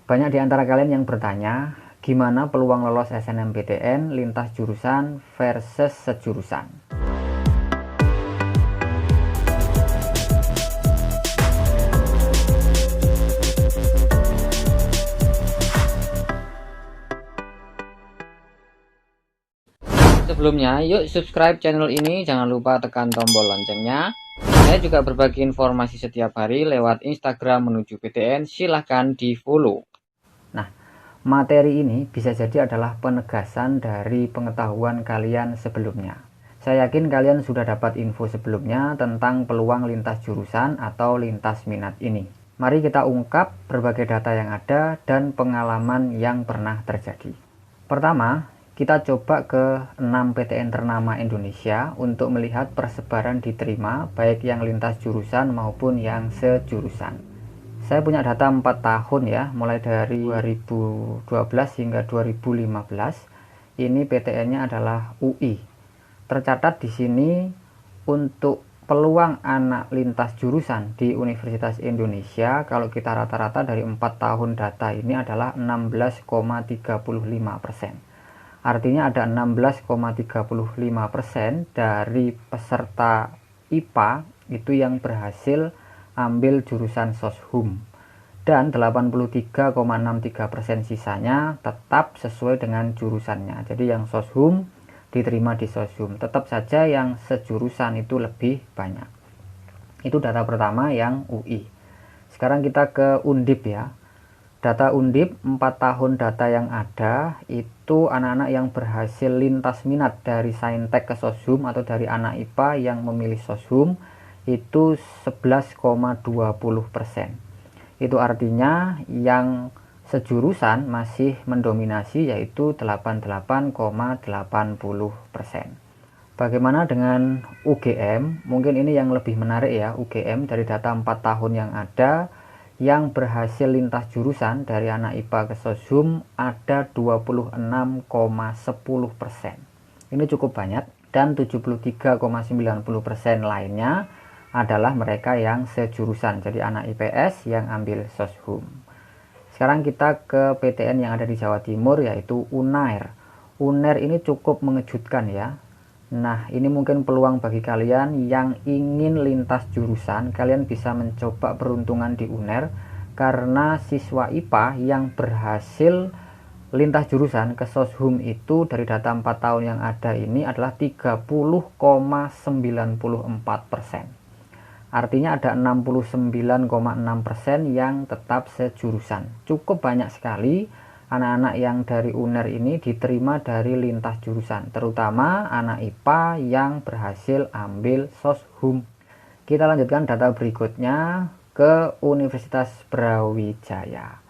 Banyak di antara kalian yang bertanya, gimana peluang lolos SNMPTN lintas jurusan versus sejurusan? Sebelumnya, yuk subscribe channel ini, jangan lupa tekan tombol loncengnya. Saya juga berbagi informasi setiap hari lewat Instagram menuju PTN, silahkan di follow. Nah, materi ini bisa jadi adalah penegasan dari pengetahuan kalian sebelumnya. Saya yakin kalian sudah dapat info sebelumnya tentang peluang lintas jurusan atau lintas minat ini. Mari kita ungkap berbagai data yang ada dan pengalaman yang pernah terjadi. Pertama, kita coba ke 6 PTN ternama Indonesia untuk melihat persebaran diterima baik yang lintas jurusan maupun yang sejurusan. Saya punya data 4 tahun ya, mulai dari 2012 hingga 2015. Ini PTN-nya adalah UI. Tercatat di sini untuk peluang anak lintas jurusan di Universitas Indonesia, kalau kita rata-rata dari 4 tahun data ini adalah 16,35%. Artinya ada 16,35% dari peserta IPA itu yang berhasil ambil jurusan soshum, dan 83,63% sisanya tetap sesuai dengan jurusannya. Jadi yang soshum diterima di soshum, tetap saja yang sejurusan itu lebih banyak. Itu data pertama yang UI. Sekarang kita ke Undip ya. Data Undip 4 tahun data yang ada itu anak-anak yang berhasil lintas minat dari saintek ke soshum atau dari anak IPA yang memilih soshum itu 11,20%. Itu artinya yang sejurusan masih mendominasi yaitu 88,80%. Bagaimana dengan UGM? Mungkin ini yang lebih menarik ya, UGM dari data 4 tahun yang ada yang berhasil lintas jurusan dari anak IPA ke soshum ada 26,10%. Ini cukup banyak, dan 73,90% lainnya adalah mereka yang sejurusan, jadi anak IPS yang ambil soshum. Sekarang kita ke PTN yang ada di Jawa Timur yaitu UNAIR. UNAIR ini cukup mengejutkan ya. Nah, ini mungkin peluang bagi kalian yang ingin lintas jurusan. Kalian bisa mencoba peruntungan di UNAIR karena siswa IPA yang berhasil lintas jurusan ke soshum itu dari data 4 tahun yang ada ini adalah 30,94%. Artinya ada 69,6% yang tetap sejurusan. Cukup banyak sekali anak-anak yang dari UNAIR ini diterima dari lintas jurusan, terutama anak IPA yang berhasil ambil soshum. Kita lanjutkan data berikutnya ke Universitas Brawijaya.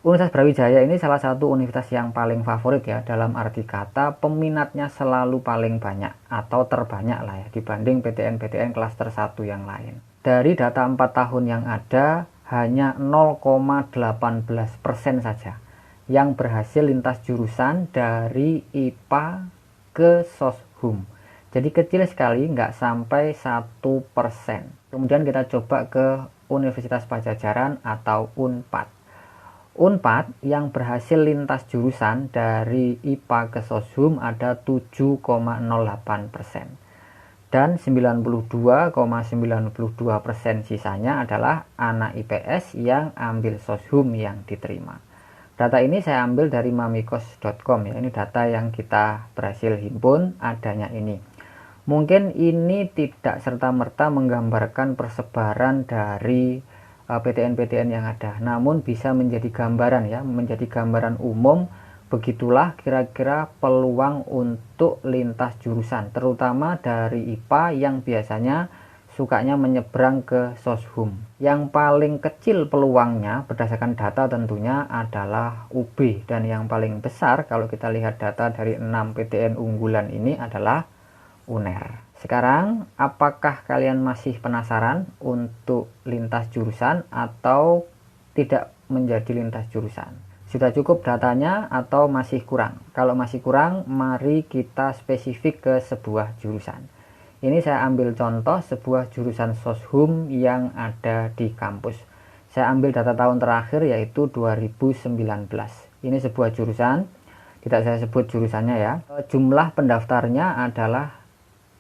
Universitas Brawijaya ini salah satu universitas yang paling favorit ya, dalam arti kata peminatnya selalu paling banyak atau terbanyak lah ya dibanding PTN-PTN klaster 1 yang lain. Dari data 4 tahun yang ada hanya 0,18% saja yang berhasil lintas jurusan dari IPA ke soshum. Jadi kecil sekali, nggak sampai 1%. Kemudian kita coba ke Universitas Pajajaran atau UNPAD. UNPAD yang berhasil lintas jurusan dari IPA ke soshum ada 7,08%. Dan 92,92% sisanya adalah anak IPS yang ambil soshum yang diterima. Data ini saya ambil dari mamikos.com ya. Ini data yang kita berhasil himpun adanya ini. Mungkin ini tidak serta-merta menggambarkan persebaran dari PTN-PTN yang ada, namun bisa menjadi gambaran ya, menjadi gambaran umum. Begitulah kira-kira peluang untuk lintas jurusan, terutama dari IPA yang biasanya sukanya menyeberang ke soshum. Yang paling kecil peluangnya berdasarkan data tentunya adalah UB, dan yang paling besar kalau kita lihat data dari 6 PTN unggulan ini adalah UNER. Sekarang, apakah kalian masih penasaran untuk lintas jurusan atau tidak menjadi lintas jurusan? Sudah cukup datanya atau masih kurang? Kalau masih kurang, mari kita spesifik ke sebuah jurusan. Ini saya ambil contoh sebuah jurusan soshum yang ada di kampus. Saya ambil data tahun terakhir yaitu 2019. Ini sebuah jurusan, tidak saya sebut jurusannya ya. Jumlah pendaftarnya adalah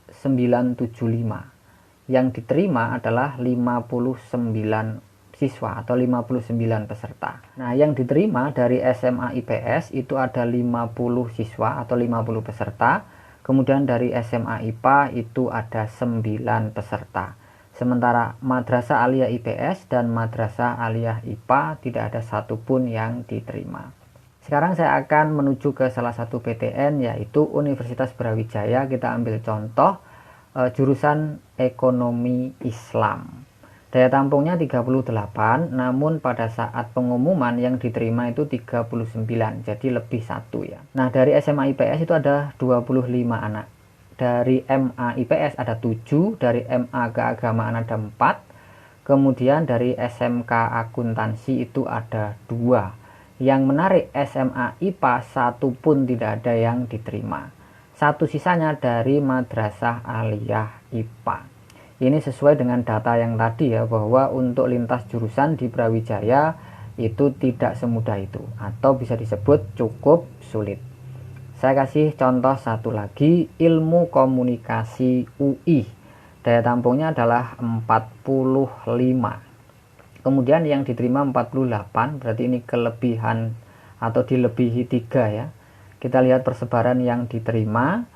975. Yang diterima adalah 59 siswa atau 59 peserta. Nah, yang diterima dari SMA IPS itu ada 50 siswa atau 50 peserta. Kemudian dari SMA IPA itu ada 9 peserta. Sementara Madrasah Aliyah IPS dan Madrasah Aliyah IPA tidak ada satupun yang diterima. Sekarang saya akan menuju ke salah satu PTN yaitu Universitas Brawijaya. Kita ambil contoh jurusan Ekonomi Islam. Daya tampungnya 38, namun pada saat pengumuman yang diterima itu 39, jadi lebih 1 ya. Nah, dari SMA IPS itu ada 25 anak. Dari MA IPS ada 7, dari MA Keagamaan ada 4, kemudian dari SMK Akuntansi itu ada 2. Yang menarik, SMA IPA 1 pun tidak ada yang diterima. 1 sisanya dari Madrasah Aliyah IPA. Ini sesuai dengan data yang tadi ya, bahwa untuk lintas jurusan di Brawijaya itu tidak semudah itu, atau bisa disebut cukup sulit. Saya kasih contoh satu lagi, Ilmu Komunikasi UI. Daya tampungnya adalah 45. Kemudian yang diterima 48, berarti ini kelebihan atau dilebihi 3 ya. Kita lihat persebaran yang diterima.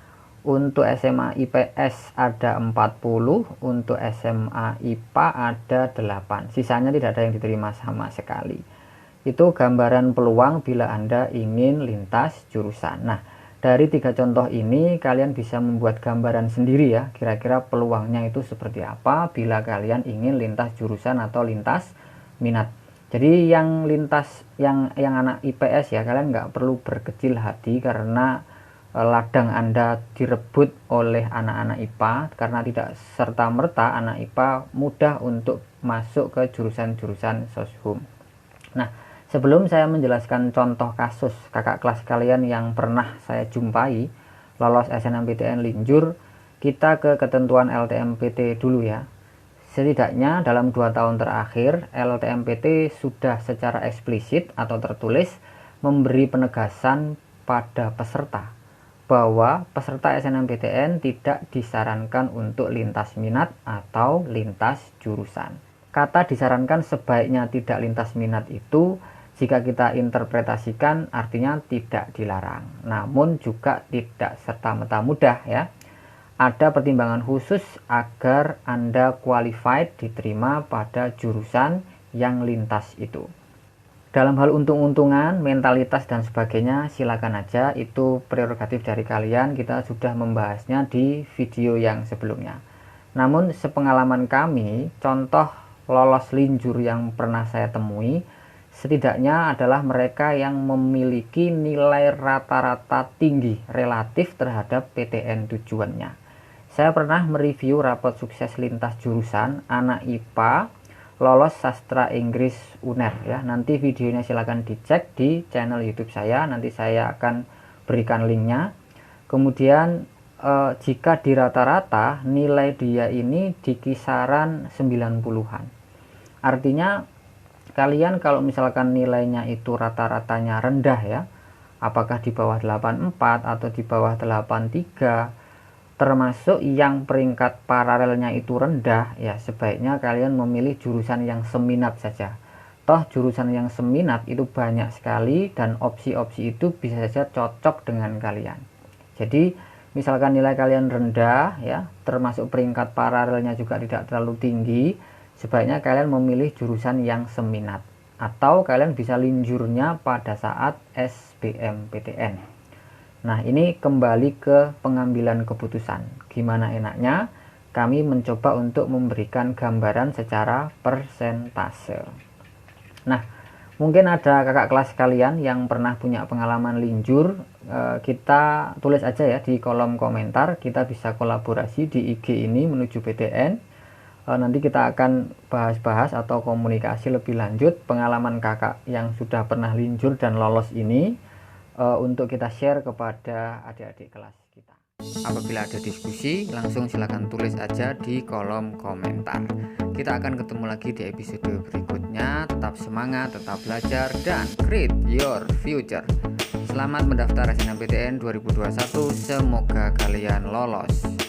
Untuk SMA IPS ada 40, untuk SMA IPA ada 8. Sisanya tidak ada yang diterima sama sekali. Itu gambaran peluang bila Anda ingin lintas jurusan. Nah, dari 3 contoh ini kalian bisa membuat gambaran sendiri ya, kira-kira peluangnya itu seperti apa bila kalian ingin lintas jurusan atau lintas minat. Jadi yang lintas yang anak IPS ya, kalian nggak perlu berkecil hati karena ladang Anda direbut oleh anak-anak IPA, karena tidak serta-merta anak IPA mudah untuk masuk ke jurusan-jurusan soshum. Nah, sebelum saya menjelaskan contoh kasus kakak kelas kalian yang pernah saya jumpai lolos SNMPTN linjur, kita ke ketentuan LTMPT dulu ya. Setidaknya dalam 2 tahun terakhir, LTMPT sudah secara eksplisit atau tertulis memberi penegasan pada peserta bahwa peserta SNMPTN tidak disarankan untuk lintas minat atau lintas jurusan. Kata disarankan sebaiknya tidak lintas minat itu jika kita interpretasikan artinya tidak dilarang, namun juga tidak serta-merta mudah ya. Ada pertimbangan khusus agar Anda qualified diterima pada jurusan yang lintas itu. Dalam hal untung-untungan, mentalitas dan sebagainya silakan aja, itu prerogatif dari kalian. Kita sudah membahasnya di video yang sebelumnya. Namun sepengalaman kami, contoh lolos linjur yang pernah saya temui setidaknya adalah mereka yang memiliki nilai rata-rata tinggi relatif terhadap PTN tujuannya. Saya pernah mereview rapot sukses lintas jurusan anak IPA lolos sastra Inggris UNER ya. Nanti videonya silahkan dicek di channel YouTube saya, nanti saya akan berikan linknya. Kemudian jika di rata-rata nilai dia ini di kisaran 90-an. Artinya kalian kalau misalkan nilainya itu rata-ratanya rendah ya, apakah di bawah 84 atau di bawah 83, termasuk yang peringkat paralelnya itu rendah, ya sebaiknya kalian memilih jurusan yang seminat saja. Toh jurusan yang seminat itu banyak sekali dan opsi-opsi itu bisa saja cocok dengan kalian. Jadi misalkan nilai kalian rendah ya, termasuk peringkat paralelnya juga tidak terlalu tinggi, sebaiknya kalian memilih jurusan yang seminat. Atau kalian bisa linjurnya pada saat SBMPTN. Nah, ini kembali ke pengambilan keputusan. Gimana enaknya? Kami mencoba untuk memberikan gambaran secara persentase. Nah, mungkin ada kakak kelas kalian yang pernah punya pengalaman linjur. Kita tulis aja ya di kolom komentar. Kita bisa kolaborasi di IG ini menuju PTN. Nanti kita akan bahas-bahas atau komunikasi lebih lanjut pengalaman kakak yang sudah pernah linjur dan lolos ini. Untuk kita share kepada adik-adik kelas kita. Apabila ada diskusi, langsung silakan tulis aja di kolom komentar. Kita akan ketemu lagi di episode berikutnya. selanjutnya. Tetap semangat, tetap belajar, dan create your future. Selamat mendaftar SNMPTN 2021, semoga kalian lolos.